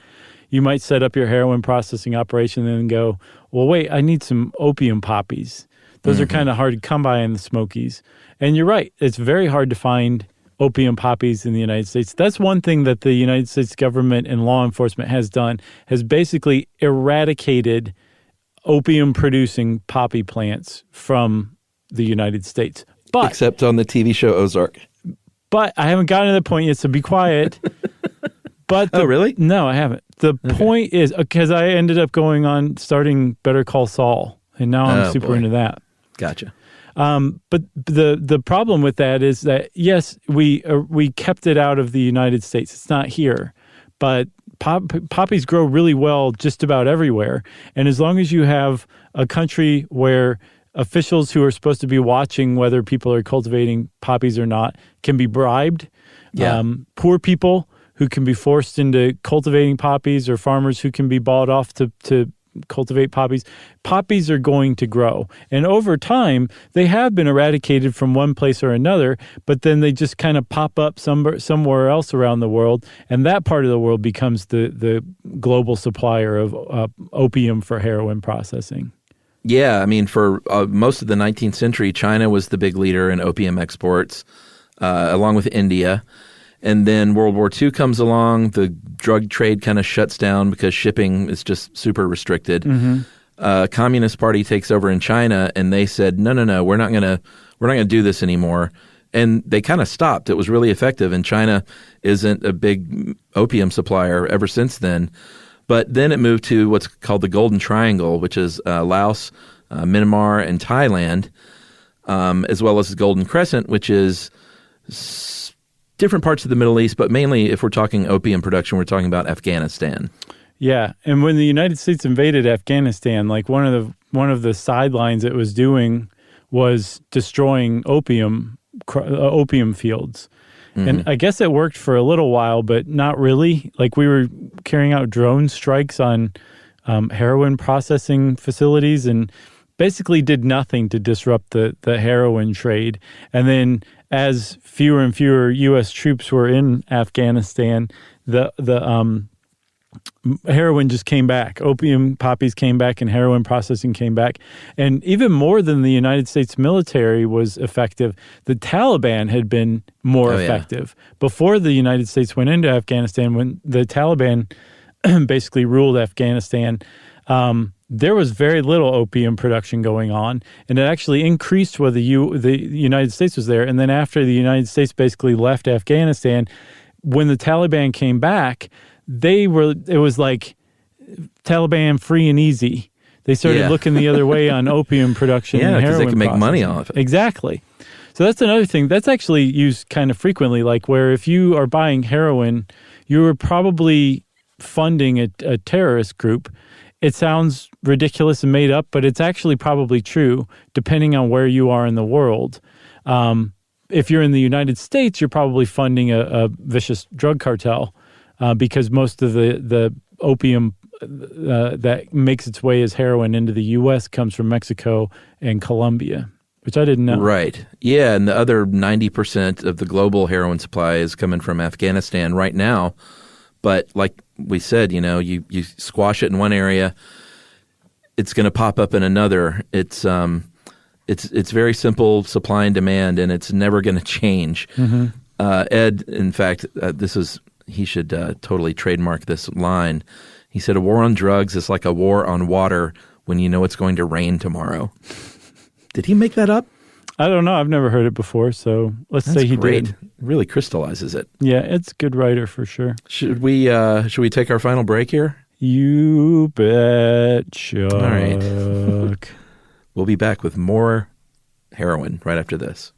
Speaker 5: you might set up your heroin processing operation and then go, well, wait, I need some opium poppies. Those are kind of hard to come by in the Smokies. And you're right, it's very hard to find opium poppies in the United States. That's one thing that the United States government and law enforcement has done, has basically eradicated opium-producing poppy plants from the United States. But
Speaker 6: except on the TV show Ozark.
Speaker 5: But I haven't gotten to the point yet, so be quiet. But
Speaker 6: oh, really?
Speaker 5: No, I haven't. The point is, because I ended up going on starting Better Call Saul, and now I'm super into that.
Speaker 6: Gotcha.
Speaker 5: But the problem with that is that, yes, we kept it out of the United States. It's not here. But poppies grow really well just about everywhere. And as long as you have a country where officials who are supposed to be watching whether people are cultivating poppies or not can be bribed, poor people who can be forced into cultivating poppies, or farmers who can be bought off to cultivate poppies, poppies are going to grow. And over time, they have been eradicated from one place or another, but then they just kind of pop up somewhere else around the world, and that part of the world becomes the global supplier of opium for heroin processing.
Speaker 6: Yeah, I mean, for most of the 19th century, China was the big leader in opium exports, along with India. And then World War II comes along, the drug trade kind of shuts down because shipping is just super restricted. Communist Party takes over in China, and they said, no, we're not gonna do this anymore. And they kind of stopped. It was really effective, and China isn't a big opium supplier ever since then. But then it moved to what's called the Golden Triangle, which is Laos, Myanmar, and Thailand, as well as the Golden Crescent, which is different parts of the Middle East, but mainly if we're talking opium production, we're talking about Afghanistan. Yeah,
Speaker 5: and when the United States invaded Afghanistan, like one of the sidelines it was doing was destroying opium fields. And I guess it worked for a little while, but not really. Like we were carrying out drone strikes on heroin processing facilities and basically did nothing to disrupt the heroin trade. And then as fewer and fewer U.S. troops were in Afghanistan, the heroin just came back. Opium poppies came back and heroin processing came back. And even more than the United States military was effective, the Taliban had been more effective. Before the United States went into Afghanistan, when the Taliban basically ruled Afghanistan, there was very little opium production going on, and it actually increased while the United States was there. And then after the United States basically left Afghanistan, when the Taliban came back, it was like Taliban free and easy. They started looking the other way on opium production and heroin
Speaker 6: because they can make
Speaker 5: processing.
Speaker 6: money off it.
Speaker 5: Exactly. So that's another thing. That's actually used kind of frequently, like where if you are buying heroin, you are probably funding a terrorist group. It sounds ridiculous and made up, but it's actually probably true depending on where you are in the world. If you're in the United States, you're probably funding a vicious drug cartel because most of the opium that makes its way as heroin into the U.S. comes from Mexico and Colombia, which I didn't know.
Speaker 6: Right. Yeah, and the other 90% of the global heroin supply is coming from Afghanistan right now. But like we said, you squash it in one area, it's going to pop up in another. It's very simple supply and demand, and it's never going to change. Ed, in fact, he should totally trademark this line. He said, "A war on drugs is like a war on water when you know it's going to rain tomorrow." Did he make that up?
Speaker 5: I don't know. I've never heard it before, so let's say he
Speaker 6: great.
Speaker 5: did.
Speaker 6: Really crystallizes it.
Speaker 5: Yeah, it's a good writer for sure.
Speaker 6: Should we take our final break here?
Speaker 5: You bet, Chuck.
Speaker 6: All right. We'll be back with more heroin right after this.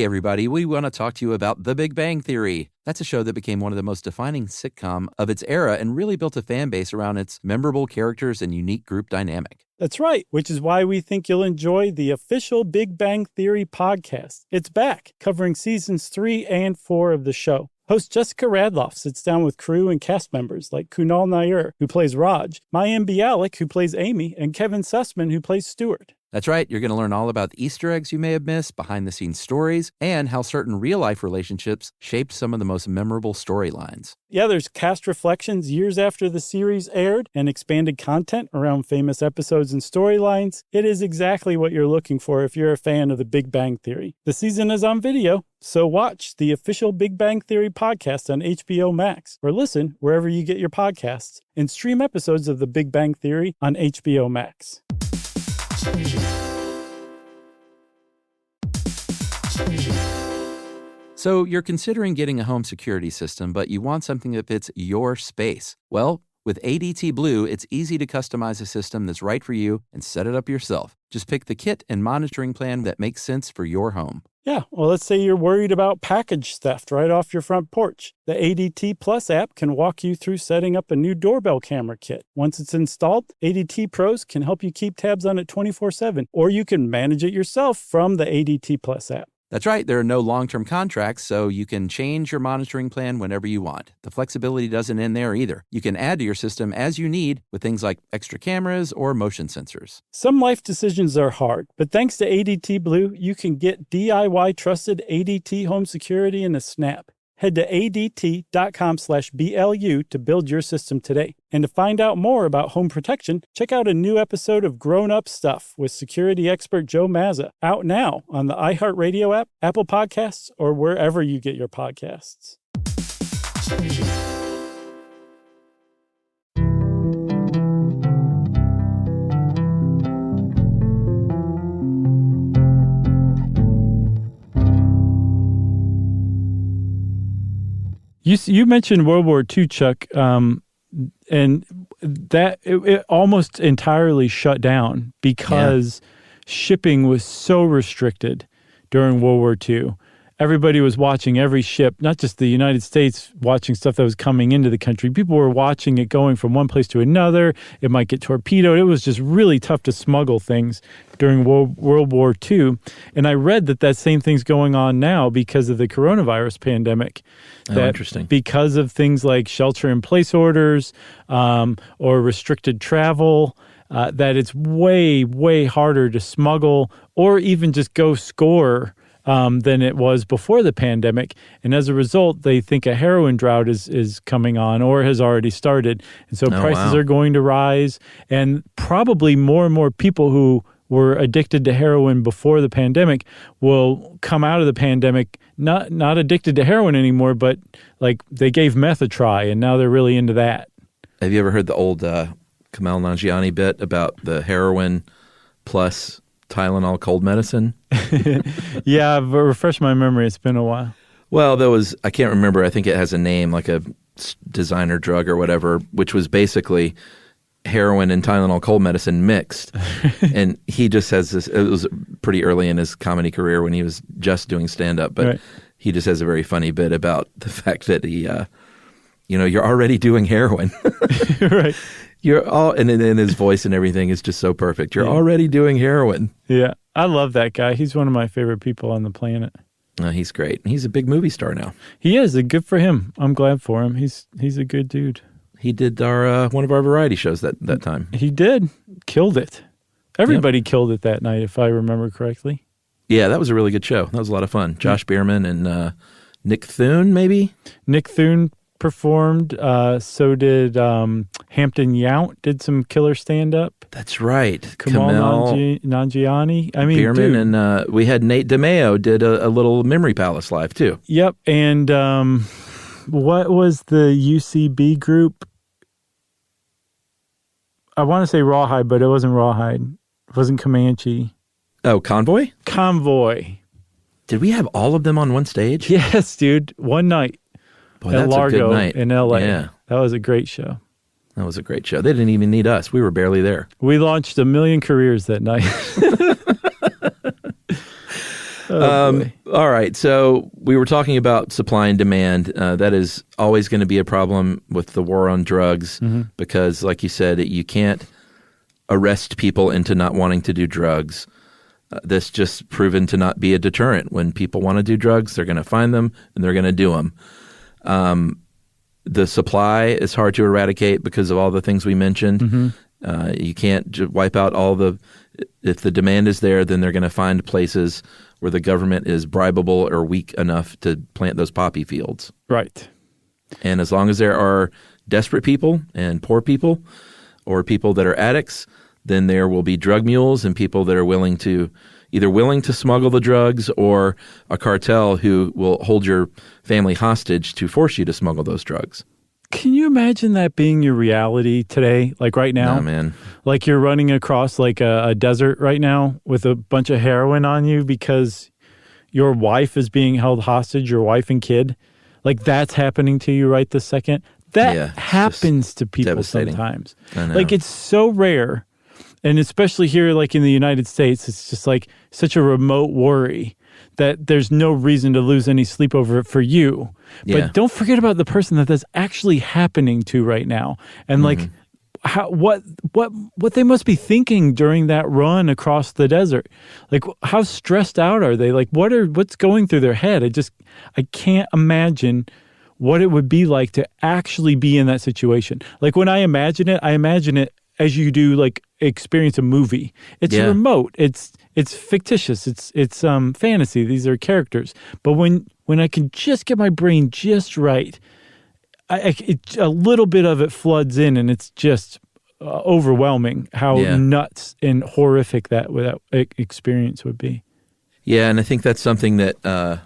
Speaker 8: Hey, everybody, we want to talk to you about The Big Bang Theory. That's a show that became one of the most defining sitcom of its era and really built a fan base around its memorable characters and unique group dynamic.
Speaker 5: That's right, which is why we think you'll enjoy the official Big Bang Theory podcast. It's back, covering seasons 3 and 4 of the show. Host Jessica Radloff sits down with crew and cast members like Kunal Nair, who plays Raj, Mayim Bialik, who plays Amy, and Kevin Sussman, who plays Stuart.
Speaker 8: That's right. You're going to learn all about the Easter eggs you may have missed, behind-the-scenes stories, and how certain real-life relationships shaped some of the most memorable storylines.
Speaker 5: Yeah, there's cast reflections years after the series aired and expanded content around famous episodes and storylines. It is exactly what you're looking for if you're a fan of The Big Bang Theory. The season is on video, so watch the official Big Bang Theory podcast on HBO Max, or listen wherever you get your podcasts, and stream episodes of The Big Bang Theory on HBO Max.
Speaker 8: So you're considering getting a home security system, but you want something that fits your space. Well, with ADT Blue, it's easy to customize a system that's right for you and set it up yourself. Just pick the kit and monitoring plan that makes sense for your home.
Speaker 5: Yeah, well, let's say you're worried about package theft right off your front porch. The ADT Plus app can walk you through setting up a new doorbell camera kit. Once it's installed, ADT Pros can help you keep tabs on it 24/7, or you can manage it yourself from the ADT Plus app.
Speaker 8: That's right. There are no long-term contracts, so you can change your monitoring plan whenever you want. The flexibility doesn't end there either. You can add to your system as you need with things like extra cameras or motion sensors.
Speaker 5: Some life decisions are hard, but thanks to ADT Blue, you can get DIY trusted ADT home security in a snap. Head to ADT.com/BLU to build your system today. And to find out more about home protection, check out a new episode of Grown Up Stuff with security expert Joe Mazza, out now on the iHeartRadio app, Apple Podcasts, or wherever you get your podcasts. You mentioned World War II, Chuck, and that it almost entirely shut down because shipping was so restricted during World War II. Everybody was watching every ship, not just the United States, watching stuff that was coming into the country. People were watching it going from one place to another. It might get torpedoed. It was just really tough to smuggle things during World War II. And I read that same thing's going on now because of the coronavirus pandemic.
Speaker 6: Interesting.
Speaker 5: Because of things like shelter-in-place orders or restricted travel, that it's way, way harder to smuggle or even just go score than it was before the pandemic. And as a result, they think a heroin drought is coming on or has already started. And so prices are going to rise. And probably more and more people who were addicted to heroin before the pandemic will come out of the pandemic not addicted to heroin anymore, but like they gave meth a try, and now they're really into that.
Speaker 6: Have you ever heard the old Kumail Nanjiani bit about the heroin plus Tylenol cold medicine?
Speaker 5: Yeah, but refresh my memory. It's been a while.
Speaker 6: Well, I can't remember. I think it has a name, like a designer drug or whatever, which was basically heroin and Tylenol cold medicine mixed. And he just has this, it was pretty early in his comedy career when he was just doing stand-up, but he just has a very funny bit about the fact that he, you're already doing heroin.
Speaker 5: Right.
Speaker 6: You're all, and his voice and everything is just so perfect. You're already doing heroin.
Speaker 5: Yeah. I love that guy. He's one of my favorite people on the planet.
Speaker 6: He's great. He's a big movie star now.
Speaker 5: He is. Good for him. I'm glad for him. He's a good dude.
Speaker 6: He did our one of our variety shows that time.
Speaker 5: He did. Killed it. Everybody killed it that night, if I remember correctly.
Speaker 6: Yeah, that was a really good show. That was a lot of fun. Josh Bierman and Nick Thune, maybe?
Speaker 5: Nick Thune performed. So did Hampton Yount, did some killer stand-up.
Speaker 6: That's right.
Speaker 5: Kumail Nanjiani. I mean,
Speaker 6: Bierman, and we had Nate DeMeo did a little Memory Palace live, too.
Speaker 5: Yep, and what was the UCB group? I want to say Rawhide, but it wasn't Rawhide. It wasn't Comanche.
Speaker 6: Oh, Convoy?
Speaker 5: Convoy.
Speaker 6: Did we have all of them on one stage?
Speaker 5: Yes, dude. One night.
Speaker 6: Boy,
Speaker 5: at
Speaker 6: that's
Speaker 5: Largo
Speaker 6: a good night.
Speaker 5: in LA.
Speaker 6: Yeah.
Speaker 5: That was a great show.
Speaker 6: That was a great show. They didn't even need us. We were barely there.
Speaker 5: We launched 1 million careers that night.
Speaker 6: All right. So we were talking about supply and demand. That is always going to be a problem with the war on drugs because, like you said, you can't arrest people into not wanting to do drugs. This just proven to not be a deterrent. When people want to do drugs, they're going to find them and they're going to do them. The supply is hard to eradicate because of all the things we mentioned. You can't wipe out if the demand is there, then they're going to find places where the government is bribable or weak enough to plant those poppy fields.
Speaker 5: Right.
Speaker 6: And as long as there are desperate people and poor people or people that are addicts, then there will be drug mules and people that are willing to smuggle the drugs or a cartel who will hold your family hostage to force you to smuggle those drugs.
Speaker 5: Can you imagine that being your reality today, like right now?
Speaker 6: No, man.
Speaker 5: Like you're running across like a desert right now with a bunch of heroin on you because your wife is being held hostage, your wife and kid. Like that's happening to you right this second. That happens to people sometimes.
Speaker 6: I know.
Speaker 5: Like it's so rare. And especially here, like in the United States, it's just like such a remote worry that there's no reason to lose any sleep over it for you. But don't forget about the person that that's actually happening to right now. And like what they must be thinking during that run across the desert. Like how stressed out are they? Like what's going through their head? I can't imagine what it would be like to actually be in that situation. Like when I imagine it as you do like experience a movie. It's remote. It's fictitious. It's fantasy. These are characters. But when I can just get my brain just right, a little bit of it floods in, and it's just overwhelming how nuts and horrific that experience would be.
Speaker 6: Yeah, and I think that's something that. I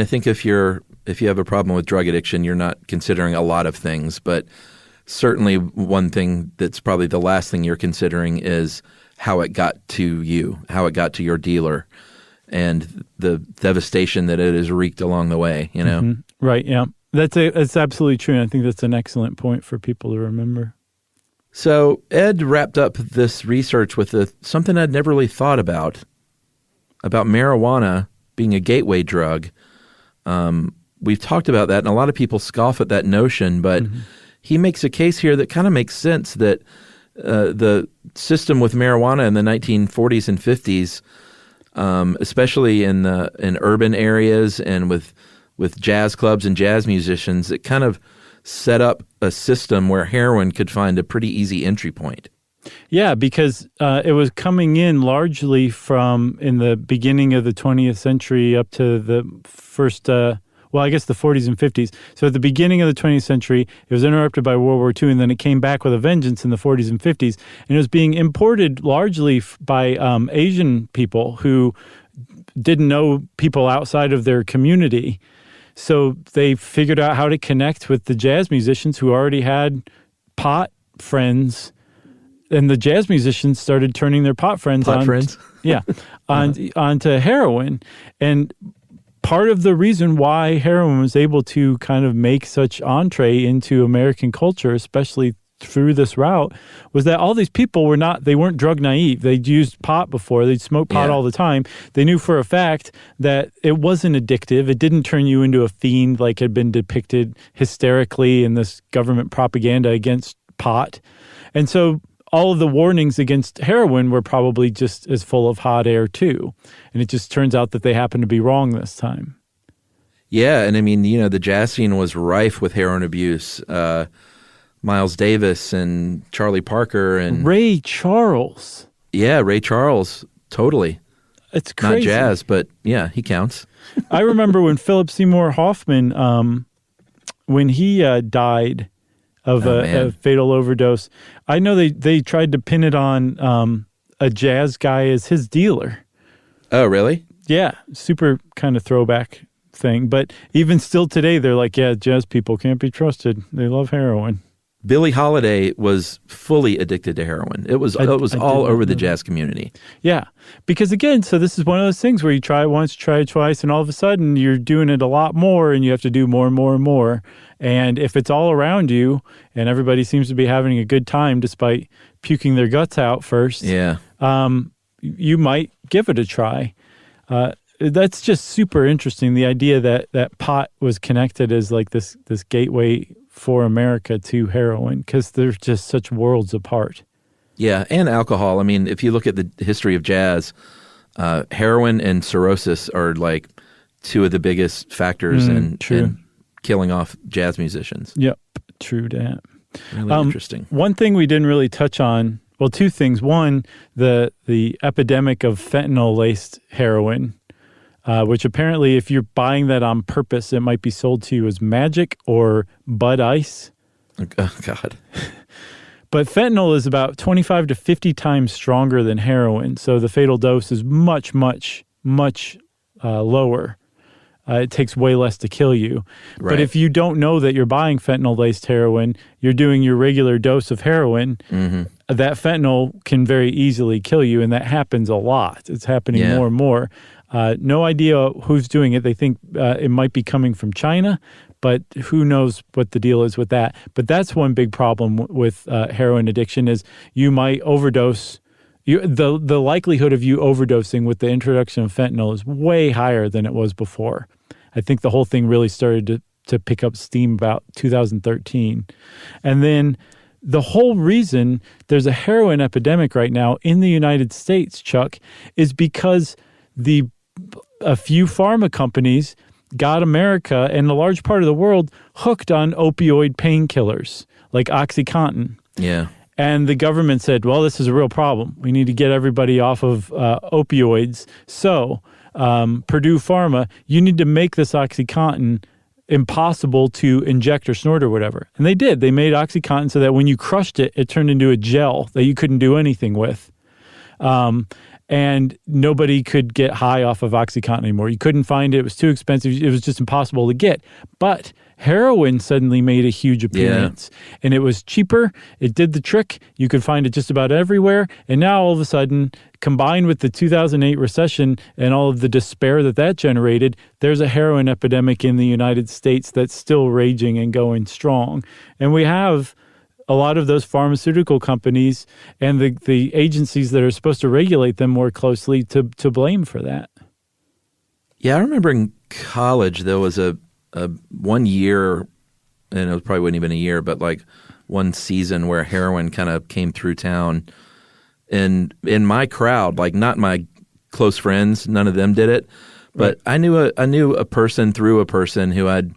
Speaker 6: think if you have a problem with drug addiction, you're not considering a lot of things, but certainly one thing that's probably the last thing you're considering is how it got to you, how it got to your dealer, and the devastation that it has wreaked along the way, you know?
Speaker 5: Right, yeah. That's absolutely true, and I think that's an excellent point for people to remember.
Speaker 6: So Ed wrapped up this research with something I'd never really thought about marijuana being a gateway drug. We've talked about that, and a lot of people scoff at that notion, but he makes a case here that kind of makes sense that the system with marijuana in the 1940s and 50s, especially in urban areas and with jazz clubs and jazz musicians, it kind of set up a system where heroin could find a pretty easy entry point.
Speaker 5: Yeah, because it was coming in largely from in the beginning of the 20th century up to the first I guess the 40s and 50s. So at the beginning of the 20th century, it was interrupted by World War II, and then it came back with a vengeance in the 40s and 50s. And it was being imported largely by Asian people who didn't know people outside of their community. So they figured out how to connect with the jazz musicians who already had pot friends. And the jazz musicians started turning their pot friends onto heroin. And part of the reason why heroin was able to kind of make such entree into American culture, especially through this route, was that all these people weren't drug naive. They'd used pot before. They'd smoked pot all the time. They knew for a fact that it wasn't addictive. It didn't turn you into a fiend like had been depicted hysterically in this government propaganda against pot. And so all of the warnings against heroin were probably just as full of hot air too. And it just turns out that they happened to be wrong this time.
Speaker 6: Yeah, and I mean, the jazz scene was rife with heroin abuse. Miles Davis and Charlie Parker and
Speaker 5: Ray Charles.
Speaker 6: Yeah, Ray Charles, totally.
Speaker 5: It's crazy.
Speaker 6: Not jazz, but yeah, he counts.
Speaker 5: I remember when Philip Seymour Hoffman, when he died of a fatal overdose. I know they tried to pin it on a jazz guy as his dealer.
Speaker 6: Oh, really?
Speaker 5: Yeah, super kind of throwback thing. But even still today, they're like, yeah, jazz people can't be trusted. They love heroin.
Speaker 6: Billie Holiday was fully addicted to heroin. It was all over the jazz community.
Speaker 5: Yeah, because again, so this is one of those things where you try it once, try it twice, and all of a sudden you're doing it a lot more, and you have to do more and more and more. And if it's all around you, and everybody seems to be having a good time despite puking their guts out first, you might give it a try. That's just super interesting. The idea that pot was connected as like this gateway for America to heroin, because they're just such worlds apart.
Speaker 6: Yeah, and alcohol. I mean, if you look at the history of jazz, heroin and cirrhosis are like two of the biggest factors in killing off jazz musicians.
Speaker 5: Yep, true that.
Speaker 6: Really interesting.
Speaker 5: One thing we didn't really touch on, well, two things. One, the epidemic of fentanyl-laced heroin, which apparently if you're buying that on purpose, it might be sold to you as Magic or Bud Ice.
Speaker 6: Oh, God.
Speaker 5: But fentanyl is about 25 to 50 times stronger than heroin, so the fatal dose is much, much, much lower. It takes way less to kill you.
Speaker 6: Right.
Speaker 5: But if you don't know that you're buying fentanyl-laced heroin, you're doing your regular dose of heroin, that fentanyl can very easily kill you, and that happens a lot. It's happening more and more. No idea who's doing it. They think it might be coming from China, but who knows what the deal is with that. But that's one big problem with heroin addiction is you might overdose. The likelihood of you overdosing with the introduction of fentanyl is way higher than it was before. I think the whole thing really started to pick up steam about 2013. And then the whole reason there's a heroin epidemic right now in the United States, Chuck, is because a few pharma companies got America and a large part of the world hooked on opioid painkillers like OxyContin.
Speaker 6: Yeah.
Speaker 5: And the government said, well, this is a real problem. We need to get everybody off of opioids. So Purdue Pharma, you need to make this OxyContin impossible to inject or snort or whatever. And they did. They made OxyContin so that when you crushed it, it turned into a gel that you couldn't do anything with. And nobody could get high off of OxyContin anymore. You couldn't find it. It was too expensive. It was just impossible to get. But heroin suddenly made a huge appearance. Yeah. And it was cheaper. It did the trick. You could find it just about everywhere. And now all of a sudden, combined with the 2008 recession and all of the despair that generated, there's a heroin epidemic in the United States that's still raging and going strong. And we have a lot of those pharmaceutical companies and the agencies that are supposed to regulate them more closely to blame for that.
Speaker 6: Yeah, I remember in college there was a 1 year, and it probably wasn't even a year, but like one season where heroin kind of came through town. And in my crowd, like not my close friends, none of them did it, but right. I knew a person through a person who I'd,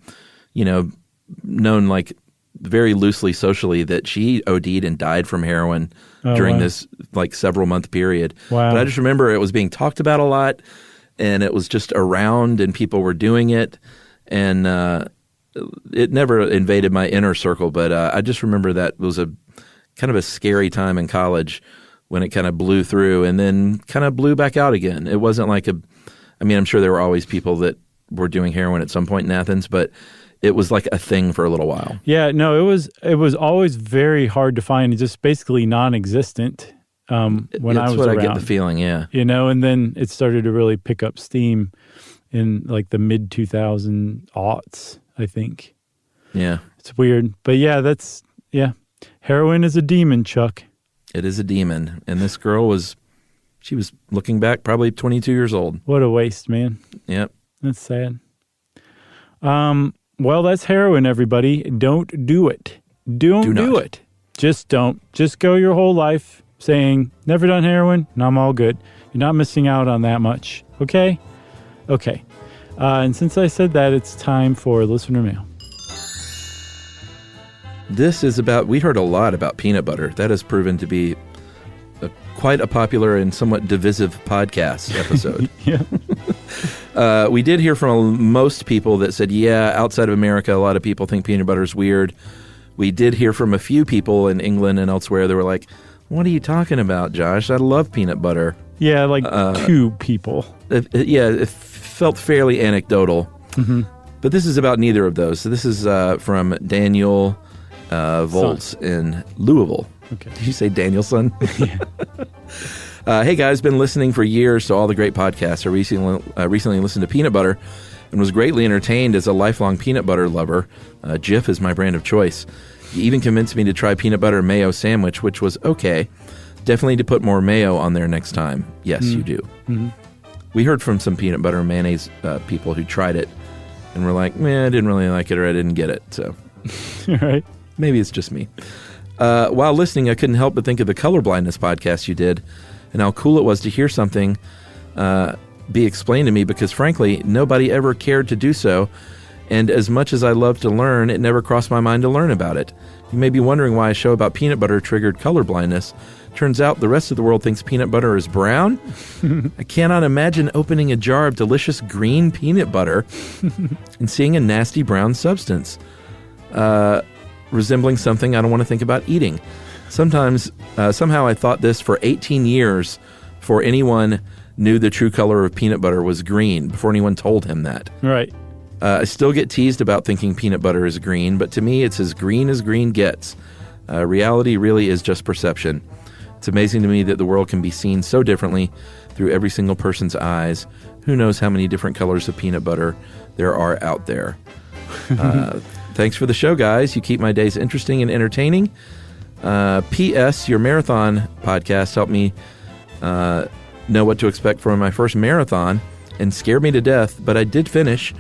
Speaker 6: known like very loosely socially that she OD'd and died from heroin during this like several month period.
Speaker 5: Wow.
Speaker 6: But I just remember it was being talked about a lot and it was just around and people were doing it. And it never invaded my inner circle, but I just remember that was a kind of a scary time in college when it kind of blew through and then kind of blew back out again. It wasn't like I'm sure there were always people that were doing heroin at some point in Athens, but it was like a thing for a little while.
Speaker 5: Yeah, no, it was always very hard to find, just basically non-existent when I was around. That's what
Speaker 6: I get the feeling, yeah.
Speaker 5: And then it started to really pick up steam in like the mid-2000 aughts, I think.
Speaker 6: Yeah.
Speaker 5: It's weird. But yeah, heroin is a demon, Chuck.
Speaker 6: It is a demon. And this girl she was looking back probably 22 years old.
Speaker 5: What a waste, man.
Speaker 6: Yep.
Speaker 5: That's sad. Well, that's heroin, everybody. Don't do it. Don't do it. Just don't. Just go your whole life saying, never done heroin, and I'm all good. You're not missing out on that much. Okay? Okay. And since I said that, it's time for listener mail.
Speaker 6: This is we heard a lot about peanut butter. That has proven to be quite a popular and somewhat divisive podcast episode.
Speaker 5: Yeah.
Speaker 6: We did hear from most people that said, yeah, outside of America, a lot of people think peanut butter is weird. We did hear from a few people in England and elsewhere that were like, what are you talking about, Josh? I love peanut butter.
Speaker 5: Yeah, like 2 people.
Speaker 6: It felt fairly anecdotal. Mm-hmm. But this is about neither of those. So this is from Daniel Volts in Louisville.
Speaker 5: Okay.
Speaker 6: Did you say Danielson?
Speaker 5: Yeah.
Speaker 6: Hey guys, been listening for years to all the great podcasts. I recently listened to Peanut Butter and was greatly entertained as a lifelong peanut butter lover. Jif is my brand of choice. You even convinced me to try peanut butter mayo sandwich, which was okay. Definitely to put more mayo on there next time. Yes, you do. Mm-hmm. We heard from some peanut butter and mayonnaise people who tried it and were like, "Man, I didn't really like it, or I didn't get it." So,
Speaker 5: Right.
Speaker 6: maybe it's just me. While listening, I couldn't help but think of the colorblindness podcast you did, and how cool it was to hear something be explained to me, because frankly, nobody ever cared to do so. And as much as I love to learn, it never crossed my mind to learn about it. You may be wondering why a show about peanut butter triggered colorblindness. Turns out the rest of the world thinks peanut butter is brown. I cannot imagine opening a jar of delicious green peanut butter and seeing a nasty brown substance, resembling something I don't want to think about eating. Somehow I thought this for 18 years before anyone knew the true color of peanut butter was green, before anyone told him that.
Speaker 5: Right.
Speaker 6: I still get teased about thinking peanut butter is green, but to me it's as green gets. Reality really is just perception. It's amazing to me that the world can be seen so differently through every single person's eyes. Who knows how many different colors of peanut butter there are out there. Thanks for the show, guys. You keep my days interesting and entertaining. P.S. Your marathon podcast helped me know what to expect from my first marathon and scared me to death, but I did finish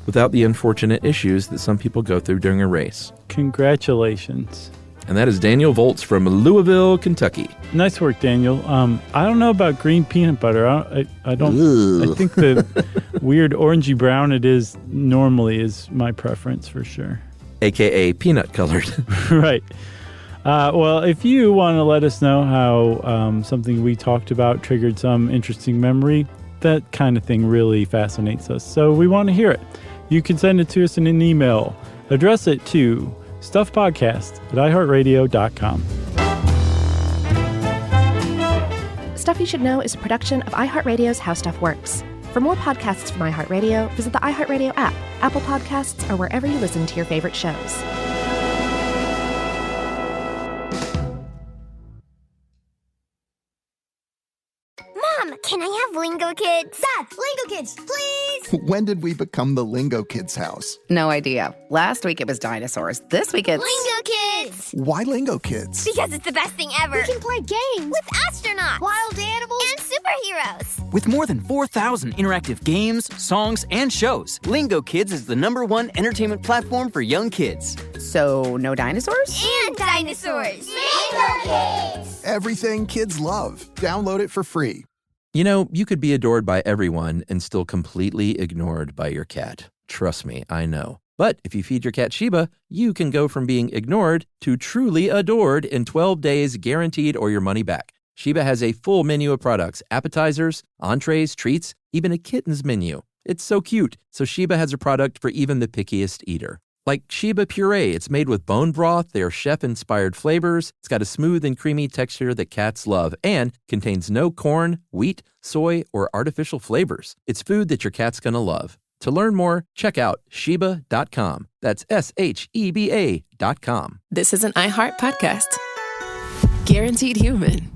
Speaker 6: without the unfortunate issues that some people go through during a race.
Speaker 5: Congratulations.
Speaker 6: And that is Daniel Volts from Louisville, Kentucky.
Speaker 5: Nice work, Daniel. I don't know about green peanut butter. I don't. I think the weird orangey brown it is normally is my preference for sure.
Speaker 6: AKA peanut colored.
Speaker 5: Right. Well, if you want to let us know how something we talked about triggered some interesting memory, that kind of thing really fascinates us. So we want to hear it. You can send it to us in an email. Address it to stuffpodcast@iheartradio.com.
Speaker 7: Stuff You Should Know is a production of iHeartRadio's How Stuff Works. For more podcasts from iHeartRadio, visit the iHeartRadio app, Apple Podcasts, or wherever you listen to your favorite shows.
Speaker 9: Mom, can I have Lingo Kids? Dad, Lingo Kids, please!
Speaker 10: When did we become the Lingo Kids house?
Speaker 11: No idea. Last week it was dinosaurs. This week it's...
Speaker 9: Lingo Kids!
Speaker 10: Why Lingo Kids?
Speaker 9: Because it's the best thing ever. We can play games with astronauts, wild animals, and superheroes.
Speaker 12: With more than 4,000 interactive games, songs, and shows, Lingo Kids is the #1 entertainment platform for young kids.
Speaker 11: So, no dinosaurs?
Speaker 9: And dinosaurs! Lingo Kids!
Speaker 10: Everything kids love. Download it for free.
Speaker 6: You know, you could be adored by everyone and still completely ignored by your cat. Trust me, I know. But if you feed your cat Sheba, you can go from being ignored to truly adored in 12 days guaranteed or your money back. Sheba has a full menu of products, appetizers, entrees, treats, even a kitten's menu. It's so cute, so Sheba has a product for even the pickiest eater. Like Sheba Puree, it's made with bone broth, they're chef-inspired flavors, it's got a smooth and creamy texture that cats love, and contains no corn, wheat, soy, or artificial flavors. It's food that your cat's gonna love. To learn more, check out Sheba.com. That's SHEBA.com.
Speaker 1: This is an iHeart podcast. Guaranteed human.